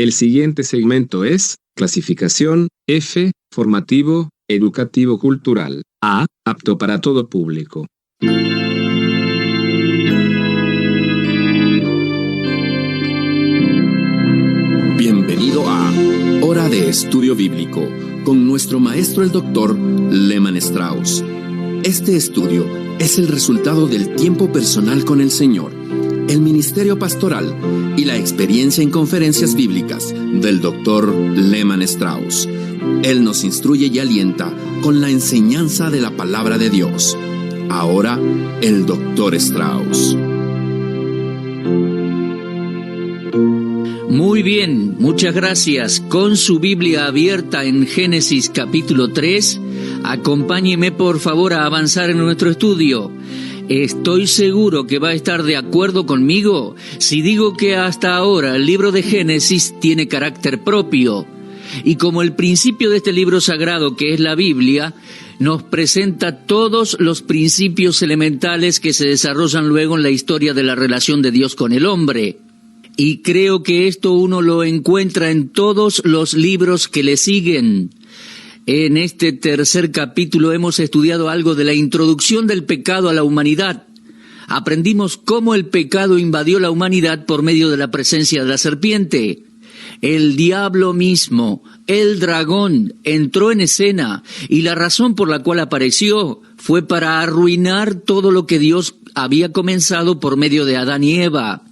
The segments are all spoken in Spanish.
El siguiente segmento es clasificación F, formativo, educativo cultural. A, apto para todo público. Bienvenido a Hora de Estudio Bíblico con nuestro maestro el Dr. Lehman Strauss. Este estudio es el resultado del tiempo personal con el Señor, el ministerio pastoral y la experiencia en conferencias bíblicas del Dr. Lehman Strauss. Él nos instruye y alienta con la enseñanza de la palabra de Dios. Ahora, el Dr. Strauss. Muy bien, muchas gracias. Con su Biblia abierta en Génesis capítulo 3, acompáñeme por favor a avanzar en nuestro estudio. Estoy seguro que va a estar de acuerdo conmigo si digo que hasta ahora el libro de Génesis tiene carácter propio. Y como el principio de este libro sagrado, que es la Biblia, nos presenta todos los principios elementales que se desarrollan luego en la historia de la relación de Dios con el hombre. Y creo que esto uno lo encuentra en todos los libros que le siguen. En este tercer capítulo hemos estudiado algo de la introducción del pecado a la humanidad. Aprendimos cómo el pecado invadió la humanidad por medio de la presencia de la serpiente. El diablo mismo, el dragón, entró en escena y la razón por la cual apareció fue para arruinar todo lo que Dios había comenzado por medio de Adán y Eva.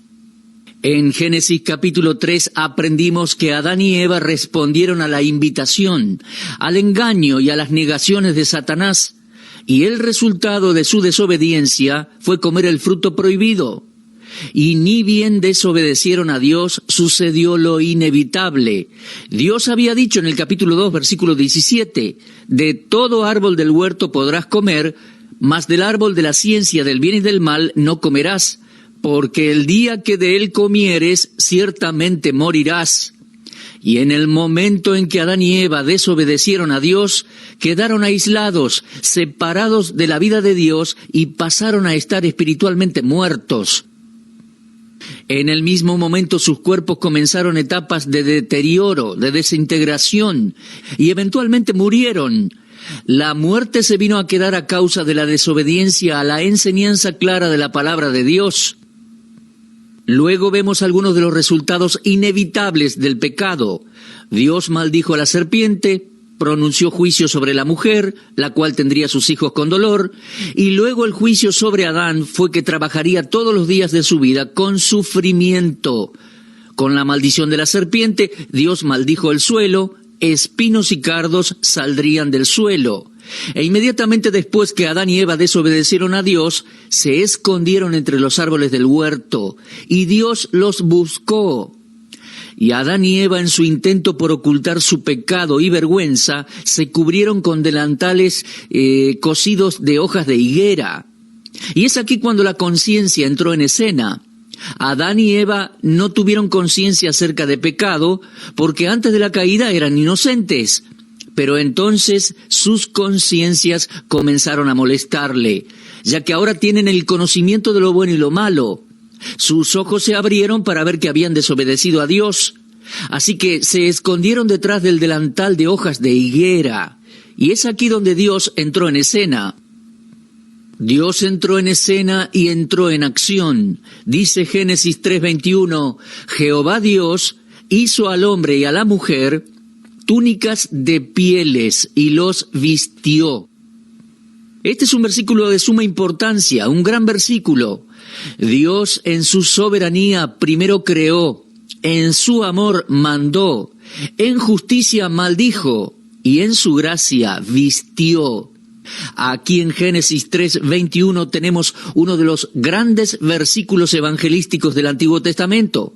En Génesis capítulo 3 aprendimos que Adán y Eva respondieron a la invitación, al engaño y a las negaciones de Satanás, y el resultado de su desobediencia fue comer el fruto prohibido. Y ni bien desobedecieron a Dios, sucedió lo inevitable. Dios había dicho en el capítulo 2, versículo 17, «De todo árbol del huerto podrás comer, mas del árbol de la ciencia del bien y del mal no comerás, porque el día que de él comieres, ciertamente morirás». Y en el momento en que Adán y Eva desobedecieron a Dios, quedaron aislados, separados de la vida de Dios y pasaron a estar espiritualmente muertos. En el mismo momento sus cuerpos comenzaron etapas de deterioro, de desintegración, y eventualmente murieron. La muerte se vino a quedar a causa de la desobediencia a la enseñanza clara de la palabra de Dios. Luego vemos algunos de los resultados inevitables del pecado. Dios maldijo a la serpiente, pronunció juicio sobre la mujer, la cual tendría sus hijos con dolor, y luego el juicio sobre Adán fue que trabajaría todos los días de su vida con sufrimiento. Con la maldición de la serpiente, Dios maldijo el suelo, espinos y cardos saldrían del suelo. E inmediatamente después que Adán y Eva desobedecieron a Dios, se escondieron entre los árboles del huerto, y Dios los buscó. Y Adán y Eva, en su intento por ocultar su pecado y vergüenza, se cubrieron con delantales cosidos de hojas de higuera. Y es aquí cuando la conciencia entró en escena. Adán y Eva no tuvieron conciencia acerca de pecado, porque antes de la caída eran inocentes. Pero entonces sus conciencias comenzaron a molestarle, ya que ahora tienen el conocimiento de lo bueno y lo malo. Sus ojos se abrieron para ver que habían desobedecido a Dios. Así que se escondieron detrás del delantal de hojas de higuera. Y es aquí donde Dios entró en escena. Dios entró en escena y entró en acción. Dice Génesis 3:21, Jehová Dios hizo al hombre y a la mujer túnicas de pieles y los vistió. Este es un versículo de suma importancia, un gran versículo. Dios en su soberanía primero creó, en su amor mandó, en justicia maldijo y en su gracia vistió. Aquí en Génesis 3:21 tenemos uno de los grandes versículos evangelísticos del Antiguo Testamento.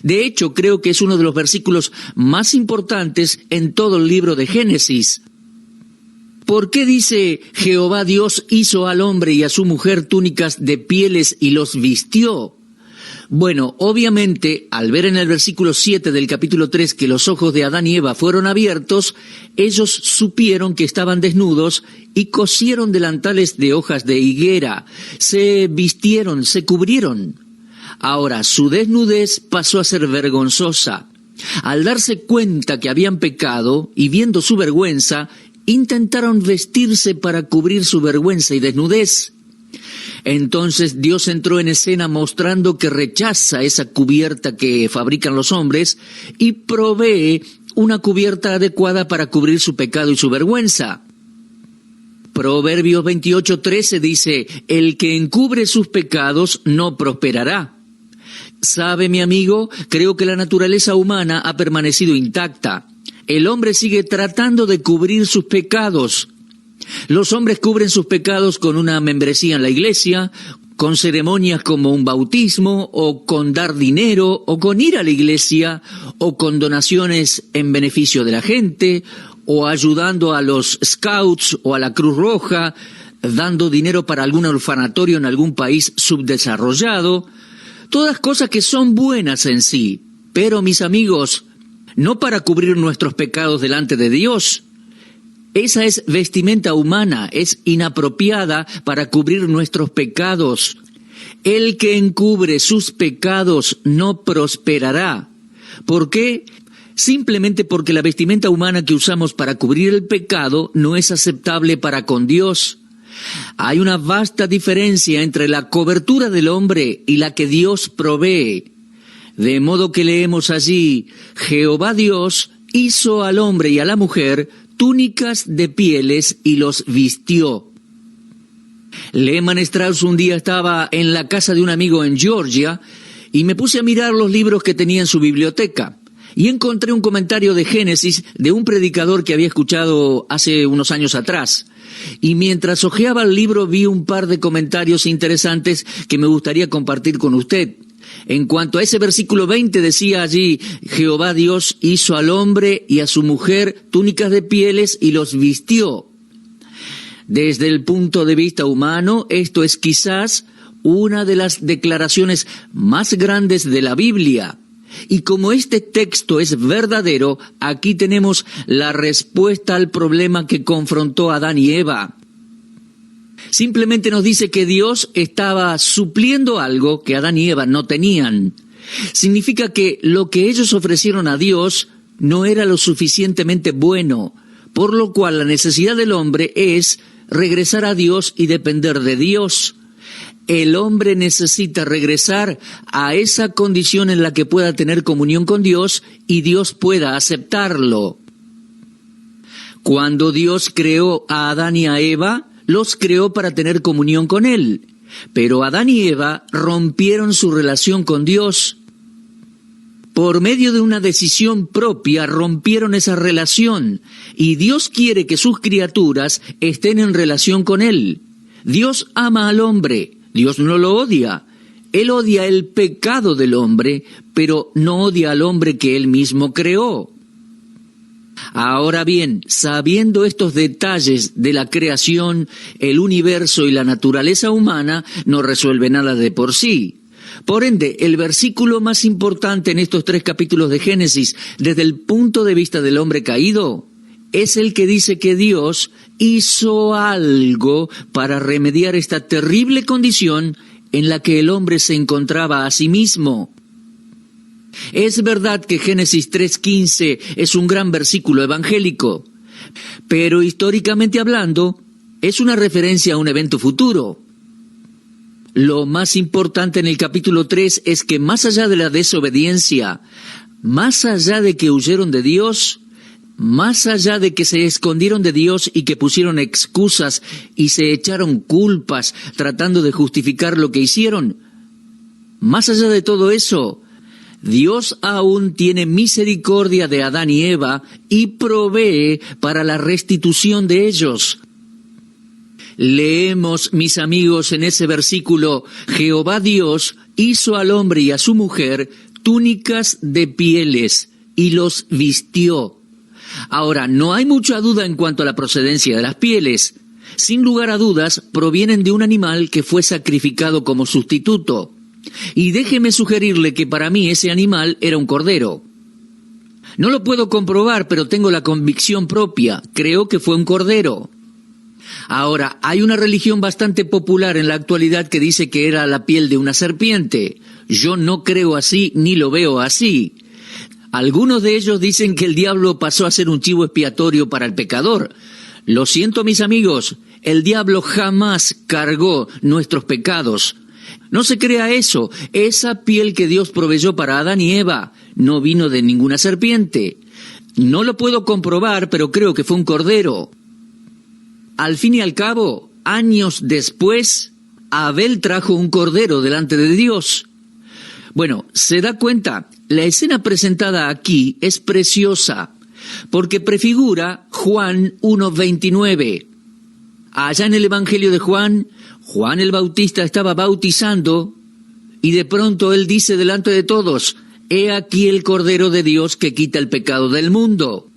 De hecho, creo que es uno de los versículos más importantes en todo el libro de Génesis. ¿Por qué dice Jehová Dios hizo al hombre y a su mujer túnicas de pieles y los vistió? Bueno, obviamente, al ver en el versículo 7 del capítulo 3 que los ojos de Adán y Eva fueron abiertos, ellos supieron que estaban desnudos y cosieron delantales de hojas de higuera, se vistieron, se cubrieron. Ahora, su desnudez pasó a ser vergonzosa. Al darse cuenta que habían pecado y viendo su vergüenza, intentaron vestirse para cubrir su vergüenza y desnudez. Entonces Dios entró en escena mostrando que rechaza esa cubierta que fabrican los hombres y provee una cubierta adecuada para cubrir su pecado y su vergüenza. Proverbios 28:13 dice, el que encubre sus pecados no prosperará. ¿Sabe, mi amigo? Creo que la naturaleza humana ha permanecido intacta. El hombre sigue tratando de cubrir sus pecados. Los hombres cubren sus pecados con una membresía en la iglesia, con ceremonias como un bautismo, o con dar dinero, o con ir a la iglesia, o con donaciones en beneficio de la gente, o ayudando a los Scouts o a la Cruz Roja, dando dinero para algún orfanatorio en algún país subdesarrollado. Todas cosas que son buenas en sí, pero mis amigos, no para cubrir nuestros pecados delante de Dios. Esa es vestimenta humana, es inapropiada para cubrir nuestros pecados. El que encubre sus pecados no prosperará. ¿Por qué? Simplemente porque la vestimenta humana que usamos para cubrir el pecado no es aceptable para con Dios. Hay una vasta diferencia entre la cobertura del hombre y la que Dios provee. De modo que leemos allí, Jehová Dios hizo al hombre y a la mujer túnicas de pieles y los vistió. Lehman Strauss un día estaba en la casa de un amigo en Georgia y me puse a mirar los libros que tenía en su biblioteca. Y encontré un comentario de Génesis de un predicador que había escuchado hace unos años atrás. Y mientras hojeaba el libro vi un par de comentarios interesantes que me gustaría compartir con usted. En cuanto a ese versículo 20 decía allí, Jehová Dios hizo al hombre y a su mujer túnicas de pieles y los vistió. Desde el punto de vista humano, esto es quizás una de las declaraciones más grandes de la Biblia. Y como este texto es verdadero, aquí tenemos la respuesta al problema que confrontó Adán y Eva. Simplemente nos dice que Dios estaba supliendo algo que Adán y Eva no tenían. Significa que lo que ellos ofrecieron a Dios no era lo suficientemente bueno, por lo cual la necesidad del hombre es regresar a Dios y depender de Dios. El hombre necesita regresar a esa condición en la que pueda tener comunión con Dios y Dios pueda aceptarlo. Cuando Dios creó a Adán y a Eva, los creó para tener comunión con Él. Pero Adán y Eva rompieron su relación con Dios. Por medio de una decisión propia rompieron esa relación. Y Dios quiere que sus criaturas estén en relación con Él. Dios ama al hombre. Dios no lo odia. Él odia el pecado del hombre, pero no odia al hombre que Él mismo creó. Ahora bien, sabiendo estos detalles de la creación, el universo y la naturaleza humana, no resuelve nada de por sí. Por ende, el versículo más importante en estos 3 capítulos de Génesis, desde el punto de vista del hombre caído, es el que dice que Dios hizo algo para remediar esta terrible condición en la que el hombre se encontraba a sí mismo. Es verdad que Génesis 3:15 es un gran versículo evangélico, pero históricamente hablando, es una referencia a un evento futuro. Lo más importante en el capítulo 3 es que más allá de la desobediencia, más allá de que huyeron de Dios, más allá de que se escondieron de Dios y que pusieron excusas y se echaron culpas tratando de justificar lo que hicieron, más allá de todo eso, Dios aún tiene misericordia de Adán y Eva y provee para la restitución de ellos. Leemos, mis amigos, en ese versículo, Jehová Dios hizo al hombre y a su mujer túnicas de pieles y los vistió. Ahora, no hay mucha duda en cuanto a la procedencia de las pieles. Sin lugar a dudas, provienen de un animal que fue sacrificado como sustituto. Y déjeme sugerirle que para mí ese animal era un cordero. No lo puedo comprobar, pero tengo la convicción propia. Creo que fue un cordero. Ahora, hay una religión bastante popular en la actualidad que dice que era la piel de una serpiente. Yo no creo así ni lo veo así. Algunos de ellos dicen que el diablo pasó a ser un chivo expiatorio para el pecador. Lo siento, mis amigos, el diablo jamás cargó nuestros pecados. No se crea eso. Esa piel que Dios proveyó para Adán y Eva no vino de ninguna serpiente. No lo puedo comprobar, pero creo que fue un cordero. Al fin y al cabo, años después, Abel trajo un cordero delante de Dios. Bueno, ¿se da cuenta? La escena presentada aquí es preciosa, porque prefigura Juan 1:29. Allá en el Evangelio de Juan, Juan el Bautista estaba bautizando, y de pronto él dice delante de todos: «He aquí el Cordero de Dios que quita el pecado del mundo».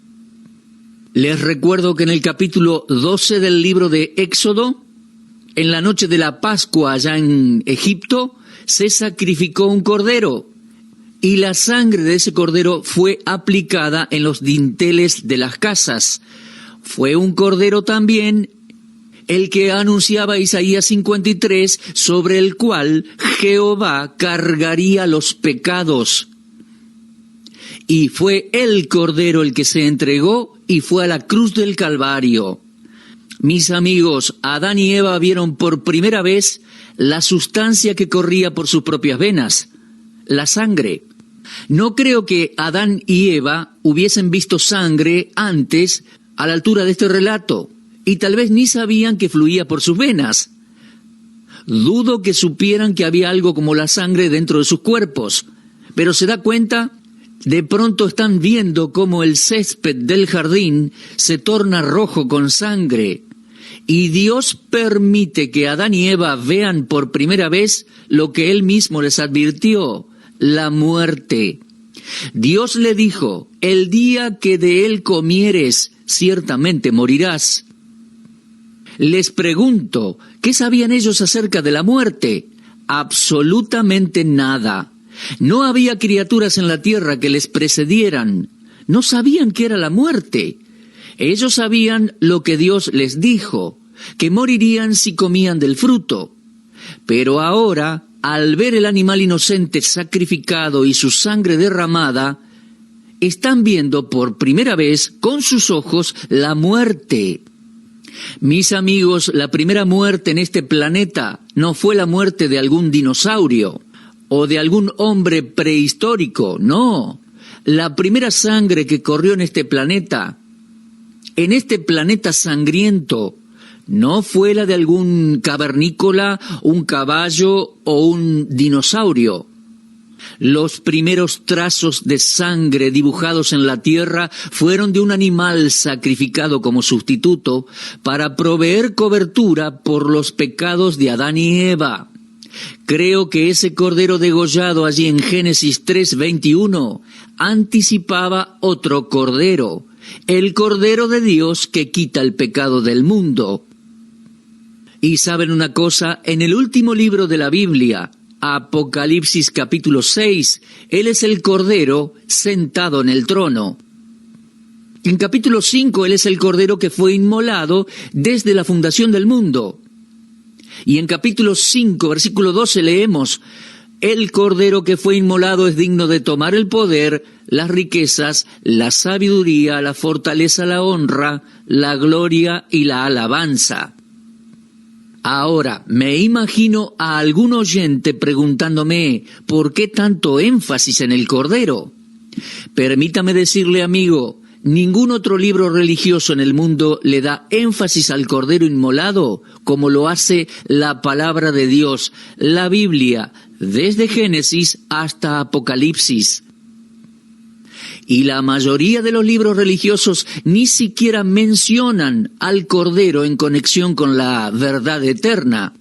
Les recuerdo que en el capítulo 12 del libro de Éxodo, en la noche de la Pascua allá en Egipto, se sacrificó un cordero, y la sangre de ese cordero fue aplicada en los dinteles de las casas. Fue un cordero también el que anunciaba Isaías 53, sobre el cual Jehová cargaría los pecados. Y fue el cordero el que se entregó y fue a la cruz del Calvario. Mis amigos, Adán y Eva vieron por primera vez la sustancia que corría por sus propias venas, la sangre. No creo que Adán y Eva hubiesen visto sangre antes a la altura de este relato, y tal vez ni sabían que fluía por sus venas. Dudo que supieran que había algo como la sangre dentro de sus cuerpos, pero ¿se da cuenta? De pronto están viendo cómo el césped del jardín se torna rojo con sangre, y Dios permite que Adán y Eva vean por primera vez lo que Él mismo les advirtió: la muerte. Dios le dijo: «El día que de él comieres, ciertamente morirás». Les pregunto, ¿qué sabían ellos acerca de la muerte? Absolutamente nada. No había criaturas en la tierra que les precedieran. No sabían qué era la muerte. Ellos sabían lo que Dios les dijo, que morirían si comían del fruto. Pero ahora, al ver el animal inocente sacrificado y su sangre derramada, están viendo por primera vez con sus ojos la muerte. Mis amigos, la primera muerte en este planeta no fue la muerte de algún dinosaurio o de algún hombre prehistórico, no. La primera sangre que corrió en este planeta sangriento, no fue la de algún cavernícola, un caballo o un dinosaurio. Los primeros trazos de sangre dibujados en la tierra fueron de un animal sacrificado como sustituto para proveer cobertura por los pecados de Adán y Eva. Creo que ese cordero degollado allí en Génesis 3:21 anticipaba otro cordero, el Cordero de Dios que quita el pecado del mundo. Y saben una cosa, en el último libro de la Biblia, Apocalipsis capítulo 6, Él es el Cordero sentado en el trono. En capítulo 5, Él es el Cordero que fue inmolado desde la fundación del mundo. Y en capítulo 5, versículo 12 leemos: «El Cordero que fue inmolado es digno de tomar el poder, las riquezas, la sabiduría, la fortaleza, la honra, la gloria y la alabanza». Ahora, me imagino a algún oyente preguntándome, ¿por qué tanto énfasis en el Cordero? Permítame decirle, amigo, ningún otro libro religioso en el mundo le da énfasis al Cordero inmolado como lo hace la palabra de Dios, la Biblia, desde Génesis hasta Apocalipsis. Y la mayoría de los libros religiosos ni siquiera mencionan al Cordero en conexión con la verdad eterna.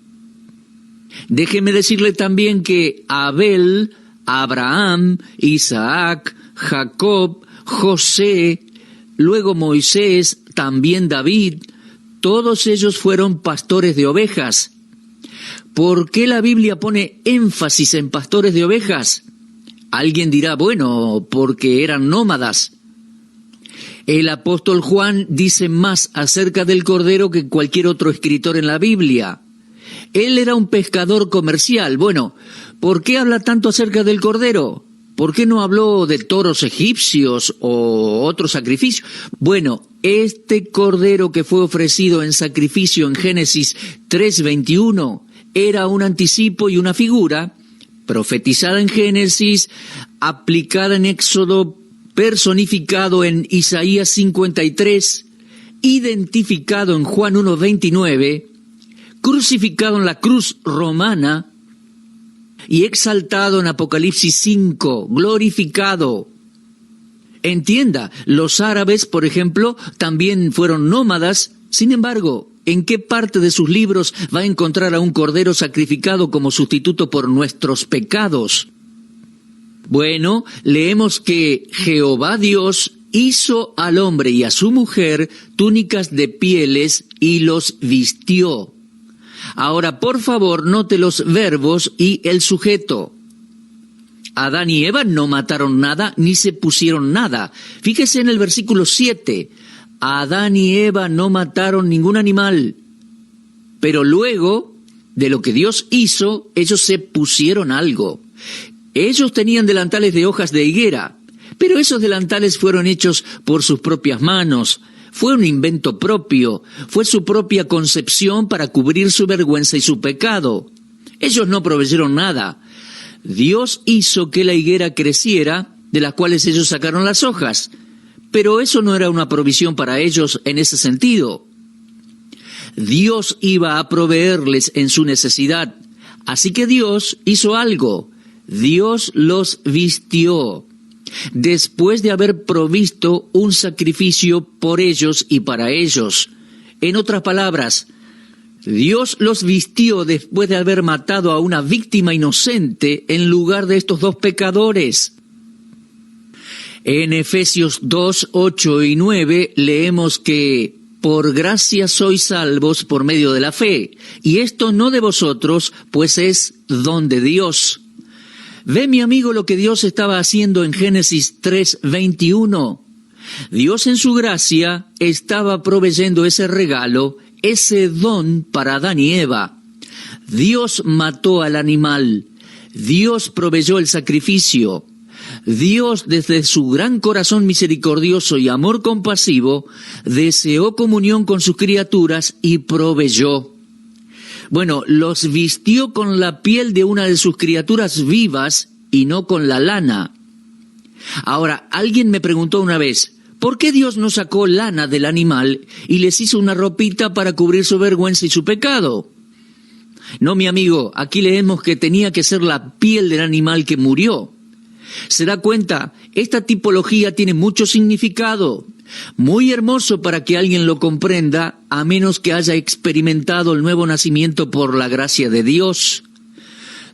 Déjeme decirle también que Abel, Abraham, Isaac, Jacob, José, luego Moisés, también David, todos ellos fueron pastores de ovejas. ¿Por qué la Biblia pone énfasis en pastores de ovejas? Alguien dirá, bueno, porque eran nómadas. El apóstol Juan dice más acerca del Cordero que cualquier otro escritor en la Biblia. Él era un pescador comercial. Bueno, ¿por qué habla tanto acerca del Cordero? ¿por qué no habló de toros egipcios o otro sacrificio? Bueno, este cordero que fue ofrecido en sacrificio en Génesis 3:21 era un anticipo y una figura profetizada en Génesis, aplicada en Éxodo, personificado en Isaías 53, identificado en Juan 1:29, crucificado en la cruz romana y exaltado en Apocalipsis 5, glorificado. Entienda, los árabes, por ejemplo, también fueron nómadas. Sin embargo, ¿en qué parte de sus libros va a encontrar a un cordero sacrificado como sustituto por nuestros pecados? Bueno, leemos que Jehová Dios hizo al hombre y a su mujer túnicas de pieles y los vistió. Ahora, por favor, note los verbos y el sujeto. Adán y Eva no mataron nada ni se pusieron nada. Fíjese en el versículo 7. Adán y Eva no mataron ningún animal. Pero luego, de lo que Dios hizo, ellos se pusieron algo. Ellos tenían delantales de hojas de higuera, pero esos delantales fueron hechos por sus propias manos. Fue un invento propio, fue su propia concepción para cubrir su vergüenza y su pecado. Ellos no proveyeron nada. Dios hizo que la higuera creciera, de las cuales ellos sacaron las hojas, pero eso no era una provisión para ellos en ese sentido. Dios iba a proveerles en su necesidad, así que Dios hizo algo. Dios los vistió, después de haber provisto un sacrificio por ellos y para ellos. En otras palabras, Dios los vistió después de haber matado a una víctima inocente en lugar de estos dos pecadores. En Efesios 2, 8 y 9 leemos que por gracia sois salvos por medio de la fe, y esto no de vosotros, pues es don de Dios. Ve, mi amigo, lo que Dios estaba haciendo en Génesis 3:21. Dios en su gracia estaba proveyendo ese regalo, ese don para Adán y Eva. Dios mató al animal. Dios proveyó el sacrificio. Dios, desde su gran corazón misericordioso y amor compasivo, deseó comunión con sus criaturas y proveyó. Bueno, los vistió con la piel de una de sus criaturas vivas y no con la lana. Ahora, alguien me preguntó una vez, ¿por qué Dios no sacó lana del animal y les hizo una ropita para cubrir su vergüenza y su pecado? No, mi amigo, aquí leemos que tenía que ser la piel del animal que murió. ¿Se da cuenta? Esta tipología tiene mucho significado, muy hermoso para que alguien lo comprenda, a menos que haya experimentado el nuevo nacimiento por la gracia de Dios.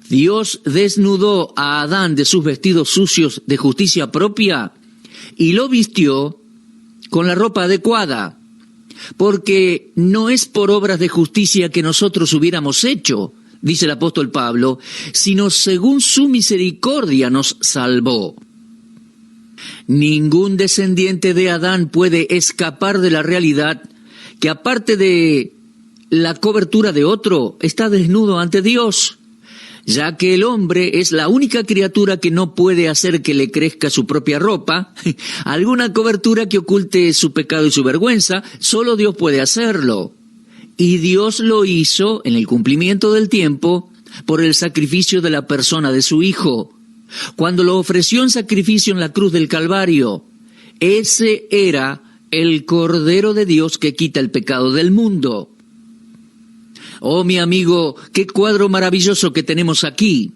Dios desnudó a Adán de sus vestidos sucios de justicia propia y lo vistió con la ropa adecuada, porque no es por obras de justicia que nosotros hubiéramos hecho, dice el apóstol Pablo, sino según su misericordia nos salvó. Ningún descendiente de Adán puede escapar de la realidad que, aparte de la cobertura de otro, está desnudo ante Dios, ya que el hombre es la única criatura que no puede hacer que le crezca su propia ropa, alguna cobertura que oculte su pecado y su vergüenza. Solo Dios puede hacerlo. Y Dios lo hizo en el cumplimiento del tiempo por el sacrificio de la persona de su Hijo. Cuando lo ofreció en sacrificio en la cruz del Calvario, ese era el Cordero de Dios que quita el pecado del mundo. Oh, mi amigo, qué cuadro maravilloso que tenemos aquí.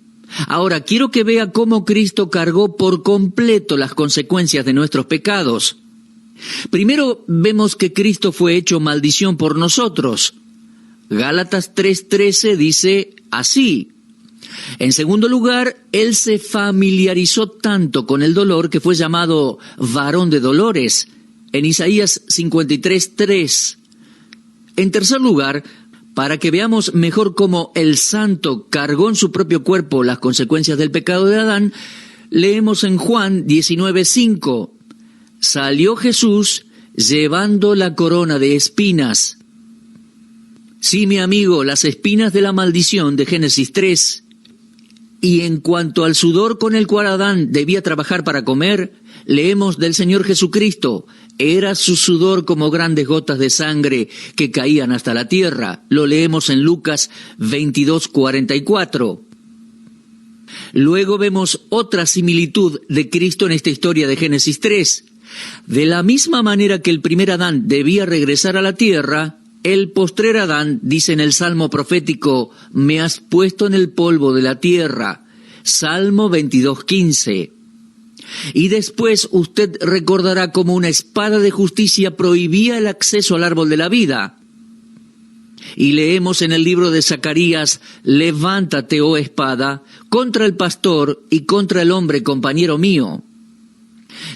Ahora, quiero que vea cómo Cristo cargó por completo las consecuencias de nuestros pecados. Primero vemos que Cristo fue hecho maldición por nosotros. Gálatas 3:13 dice así. En segundo lugar, Él se familiarizó tanto con el dolor que fue llamado varón de dolores, en Isaías 53:3. En tercer lugar, para que veamos mejor cómo el Santo cargó en su propio cuerpo las consecuencias del pecado de Adán, leemos en Juan 19:5. Salió Jesús llevando la corona de espinas. Sí, mi amigo, las espinas de la maldición de Génesis 3. Y en cuanto al sudor con el cual Adán debía trabajar para comer, leemos del Señor Jesucristo: era su sudor como grandes gotas de sangre que caían hasta la tierra. Lo leemos en Lucas 22:44. Luego vemos otra similitud de Cristo en esta historia de Génesis 3. De la misma manera que el primer Adán debía regresar a la tierra, el postrer Adán, dice en el Salmo profético: me has puesto en el polvo de la tierra. Salmo 22:15. Y después usted recordará cómo una espada de justicia prohibía el acceso al árbol de la vida. Y leemos en el libro de Zacarías: levántate, oh espada, contra el pastor y contra el hombre compañero mío.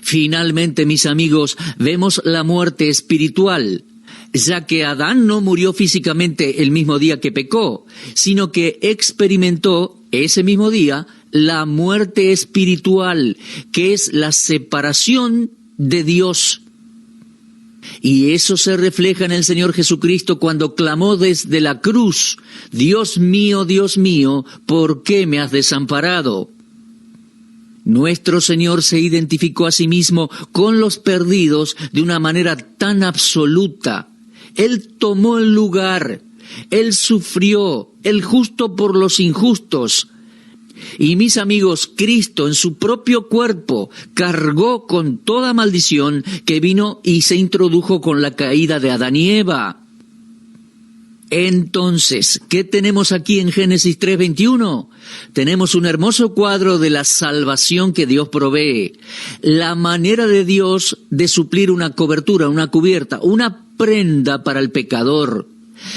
Finalmente, mis amigos, vemos la muerte espiritual, ya que Adán no murió físicamente el mismo día que pecó, sino que experimentó ese mismo día la muerte espiritual, que es la separación de Dios. Y eso se refleja en el Señor Jesucristo cuando clamó desde la cruz: Dios mío, ¿por qué me has desamparado? Nuestro Señor se identificó a sí mismo con los perdidos de una manera tan absoluta. Él tomó el lugar, Él sufrió, el justo por los injustos. Y mis amigos, Cristo en su propio cuerpo cargó con toda maldición que vino y se introdujo con la caída de Adán y Eva. Entonces, ¿qué tenemos aquí en Génesis 3:21? Tenemos un hermoso cuadro de la salvación que Dios provee, la manera de Dios de suplir una cobertura, una cubierta, una prenda para el pecador.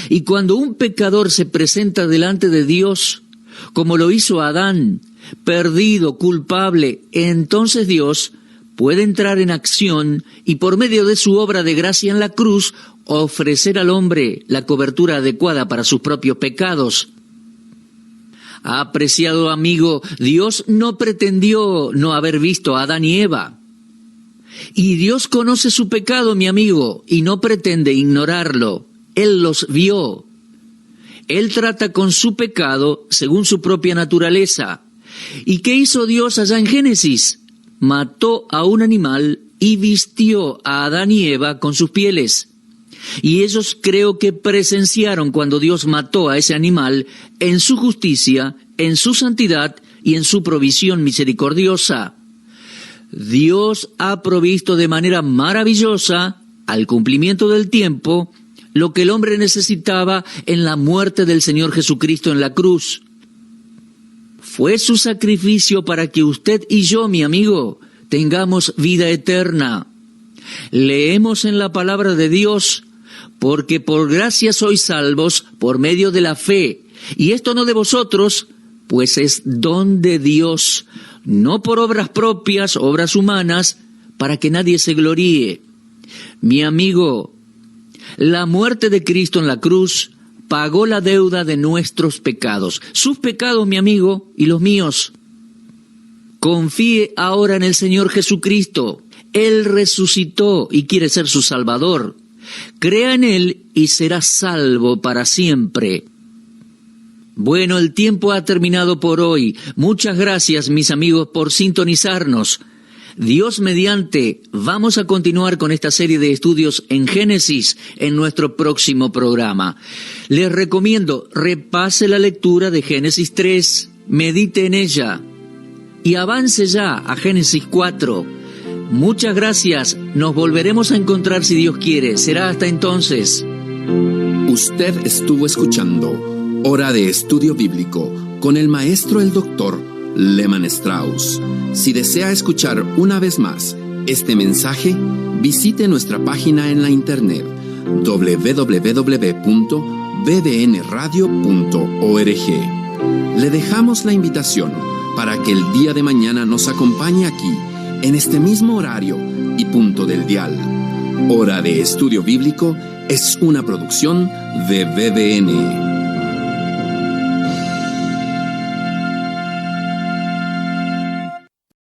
Y cuando un pecador se presenta delante de Dios, como lo hizo Adán, perdido, culpable, entonces Dios puede entrar en acción y por medio de su obra de gracia en la cruz ofrecer al hombre la cobertura adecuada para sus propios pecados. Apreciado amigo, Dios no pretendió no haber visto a Adán y Eva. Y Dios conoce su pecado, mi amigo, y no pretende ignorarlo. Él los vio. Él trata con su pecado según su propia naturaleza. ¿Y qué hizo Dios allá en Génesis? Mató a un animal y vistió a Adán y Eva con sus pieles. Y ellos creo que presenciaron cuando Dios mató a ese animal en su justicia, en su santidad y en su provisión misericordiosa. Dios ha provisto de manera maravillosa, al cumplimiento del tiempo, lo que el hombre necesitaba en la muerte del Señor Jesucristo en la cruz. Fue su sacrificio para que usted y yo, mi amigo, tengamos vida eterna. Leemos en la palabra de Dios: porque por gracia sois salvos por medio de la fe, y esto no de vosotros, pues es don de Dios, no por obras propias, obras humanas, para que nadie se gloríe. Mi amigo, la muerte de Cristo en la cruz pagó la deuda de nuestros pecados, sus pecados, mi amigo, y los míos. Confíe ahora en el Señor Jesucristo. Él resucitó y quiere ser su Salvador. Crea en Él y será salvo para siempre. Bueno, el tiempo ha terminado por hoy. Muchas gracias, mis amigos, por sintonizarnos. Dios mediante, vamos a continuar con esta serie de estudios en Génesis en nuestro próximo programa. Les recomiendo, repase la lectura de Génesis 3, medite en ella y avance ya a Génesis 4. Muchas gracias, nos volveremos a encontrar si Dios quiere. Será hasta entonces. Usted estuvo escuchando Hora de Estudio Bíblico con el maestro el doctor Lehmann Strauss. Si desea escuchar una vez más este mensaje, visite nuestra página en la internet www.bbnradio.org. Le dejamos la invitación para que el día de mañana nos acompañe aquí, en este mismo horario y punto del dial. Hora de Estudio Bíblico es una producción de BBN.